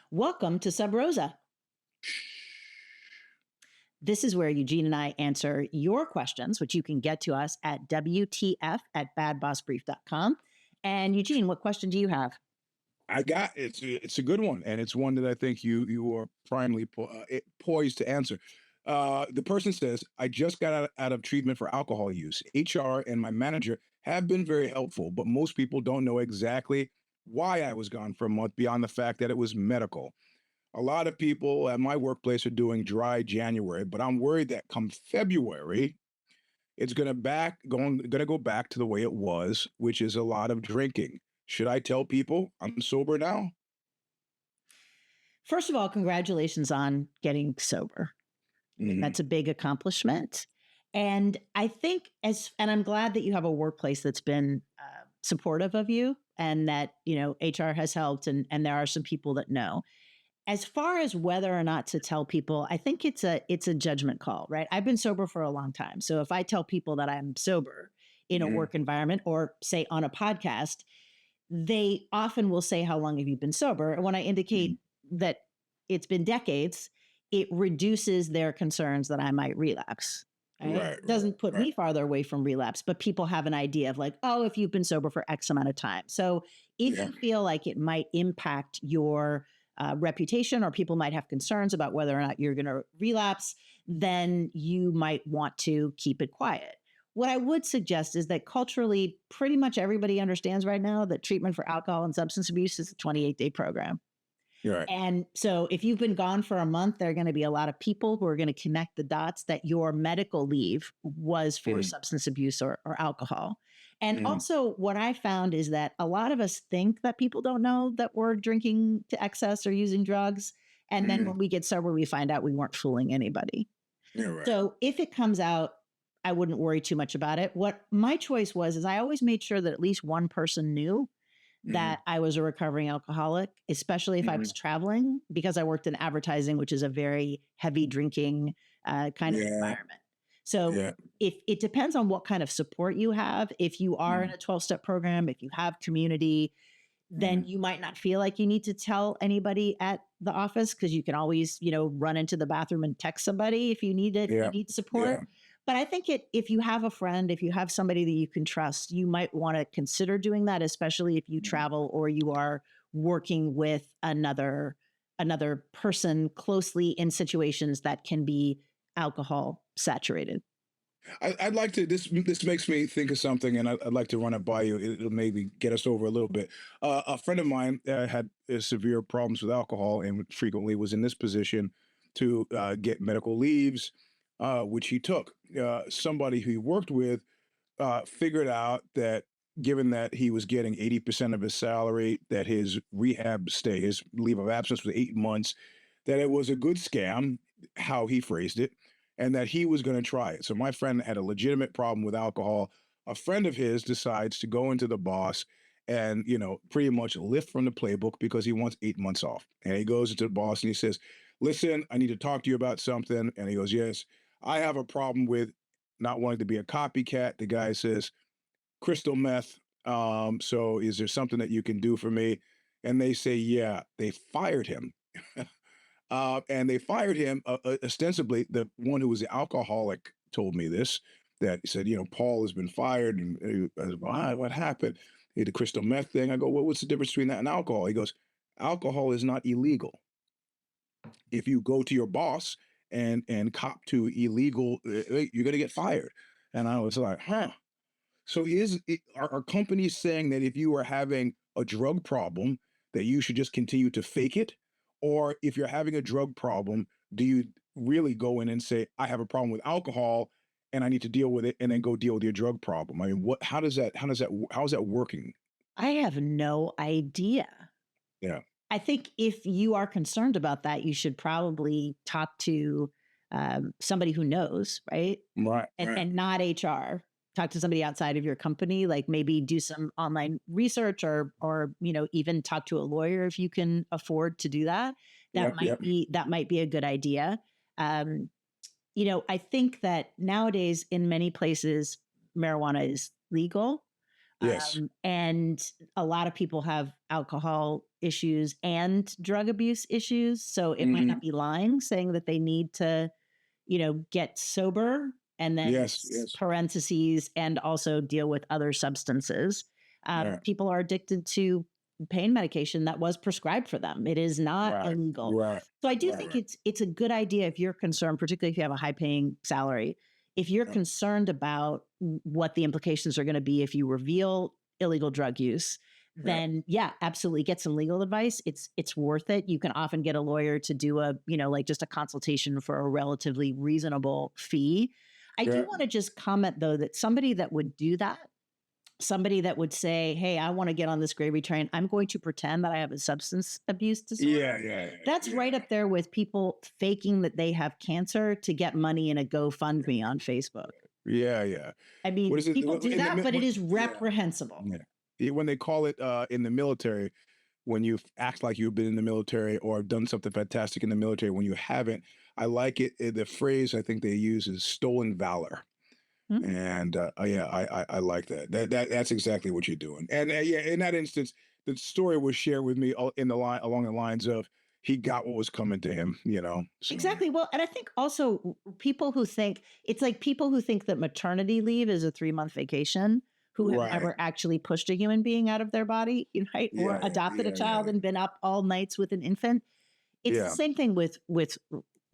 Welcome to Sub Rosa. This is where Eugene and I answer your questions, which you can get to us at WTF@badbossbrief.com. And Eugene, what question do you have? It's a good one, and it's one that I think you are primarily poised to answer. The person says, "I just got out of treatment for alcohol use. HR and my manager have been very helpful, but most people don't know exactly why I was gone for a month beyond the fact that it was medical. A lot of people at my workplace are doing dry January, but I'm worried that come February, it's gonna go back to the way it was, which is a lot of drinking. Should I tell people I'm sober now?" First of all, congratulations on getting sober. Mhm. That's a big accomplishment. And I think and I'm glad that you have a workplace that's been supportive of you and that, HR has helped and there are some people that know. As far as whether or not to tell people, I think it's a judgment call, right? I've been sober for a long time. So if I tell people that I'm sober in a Mhm. work environment or say on a podcast, they often will say, "How long have you been sober?" And when I Mhm. indicate that it's been decades, it reduces their concerns that I might relapse. Right? Right, right, Doesn't put right. me farther away from relapse, but people have an idea of like, oh, if you've been sober for X amount of time. So if Yeah. you feel like it might impact your reputation or people might have concerns about whether or not you're going to relapse, then you might want to keep it quiet. What I would suggest is that culturally, pretty much everybody understands right now that treatment for alcohol and substance abuse is a 28-day program. You're right. And so if you've been gone for a month, there are going to be a lot of people who are going to connect the dots that your medical leave was for Mhm. substance abuse or alcohol. And Mhm. also, what I found is that a lot of us think that people don't know that we're drinking to excess or using drugs. And then Mhm. when we get sober, we find out we weren't fooling anybody. You're right. So if it comes out, I wouldn't worry too much about it. What my choice was is I always made sure that at least one person knew Mhm. that I was a recovering alcoholic, especially if I was Mhm. traveling, because I worked in advertising, which is a very heavy drinking kind of Yeah, environment. So yeah. if it depends on what kind of support you have, if you are in Mhm. a 12-step program, if you have community, then Mhm. you might not feel like you need to tell anybody at the office because you can always, run into the bathroom and text somebody if you need it, you Yeah, need support. yeah. But I think if you have a friend, if you have somebody that you can trust, you might want to consider doing that, especially if you Mhm. travel or you are working with another person closely in situations that can be alcohol saturated. I'd like to. This makes me think of something, and I'd like to run it by you. It'll maybe get us over a little bit. A friend of mine had severe problems with alcohol, and frequently was in this position to get medical leaves, which he took. Somebody who he worked with figured out that given that he was getting 80% of his salary, that his rehab stay, his leave of absence was 8 months, that it was a good scam, how he phrased it, and that he was going to try it. So my friend had a legitimate problem with alcohol. A friend of his decides to go into the boss and, pretty much lift from the playbook because he wants 8 months off. And he goes into the boss and he says, "Listen, I need to talk to you about something." And he goes, "Yes, I have a problem with not wanting to be a copycat." The guy says, "Crystal meth. So is there something that you can do for me?" And they say, "Yeah." They fired him. And they fired him ostensibly. The one who was the alcoholic told me this, that he said, "Paul has been fired." And I was, "Why? What happened?" "Hey, the crystal meth thing." I go, "Well, what's the difference between that and alcohol?" He goes, "Alcohol is not illegal. If you go to your boss and cop to illegal, you're going to get fired." And I was like, huh. So are companies saying that if you are having a drug problem, that you should just continue to fake it? Or if you're having a drug problem, do you really go in and say, "I have a problem with alcohol and I need to deal with it," and then go deal with your drug problem? I mean, how is that working? I have no idea. Yeah. I think if you are concerned about that, you should probably talk to somebody who knows, right? Right, And right. and not HR. Talk to somebody outside of your company, like maybe do some online research or even talk to a lawyer if you can afford to do that. That Yep, might yep. be that might be a good idea. Um, I think that nowadays in many places marijuana is legal. Yes. And a lot of people have alcohol issues and drug abuse issues. So it might not Hmm. be lying, saying that they need to, get sober and then Yes. Yes. parentheses and also deal with other substances. Right. People are addicted to pain medication that was prescribed for them. It is not Right. illegal. Right. So I do Right. think Right. it's a good idea if you're concerned, particularly if you have a high paying salary, if you're Yep. concerned about what the implications are going to be if you reveal illegal drug use, Yep. then yeah, absolutely get some legal advice. It's worth it. You can often get a lawyer to do a, like just a consultation for a relatively reasonable fee. I do Yeah. want to just comment though that somebody that would do that, somebody that would say, "Hey, I want to get on this gravy train. I'm going to pretend that I have a substance abuse Yeah. disorder." Yeah. That's right Yeah. up there with people faking that they have cancer to get money in a GoFundMe on Facebook. Yeah. Yeah. I What mean, is it? people do In the that, but it is yeah. reprehensible. Yeah. When they call it in the military, when you act like you've been in the military or have done something fantastic in the military when you haven't, I like it. The phrase I think they use is stolen valor. Hmm? And yeah, I like that. That's exactly what you're doing. And yeah, in that instance, the story was shared with me in the line along the lines of he got what was coming to him. So Exactly. Well, and I think also people who think it's like people who think that maternity leave is a 3-month vacation who have right. never actually pushed a human being out of their body, right? Or Yeah. adopted a Yeah. child Yeah. and been up all nights with an infant. It's the Yeah. same thing with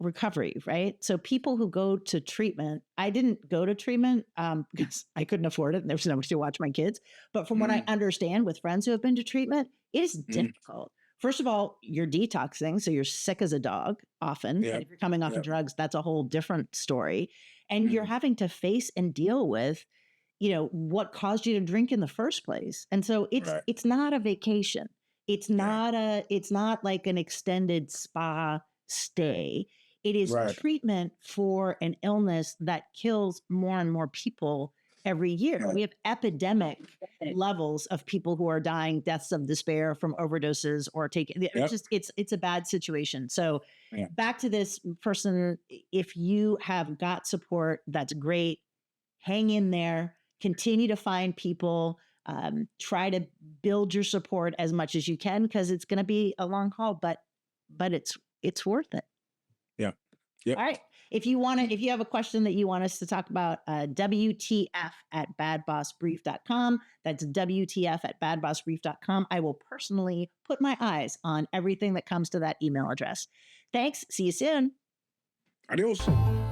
recovery, right? So people who go to treatment, I didn't go to treatment because I couldn't afford it and there was nobody to watch my kids. But from what I Mm, understand with friends who have been to treatment, it is mm, difficult. First of all, you're detoxing, so you're sick as a dog often. And yep. if you're coming off of Yep. drugs, that's a whole different story. And you're Mm, having to face and deal with, what caused you to drink in the first place. And so it's right. it's not a vacation. Yeah. It's not like an extended spa stay. It is Right. treatment for an illness that kills more and more people every year. Right. We have epidemic levels of people who are dying deaths of despair from overdoses or taking it's Yep. just it's a bad situation. So Yeah. back to this person, if you have got support, that's great. Hang in there, continue to find people, try to build your support as much as you can because it's going to be a long haul, but it's worth it. Yeah. Yep. All right. If you have a question that you want us to talk about, WTF at badbossbrief.com. That's WTF at badbossbrief.com. I will personally put my eyes on everything that comes to that email address. Thanks. See you soon. Adios.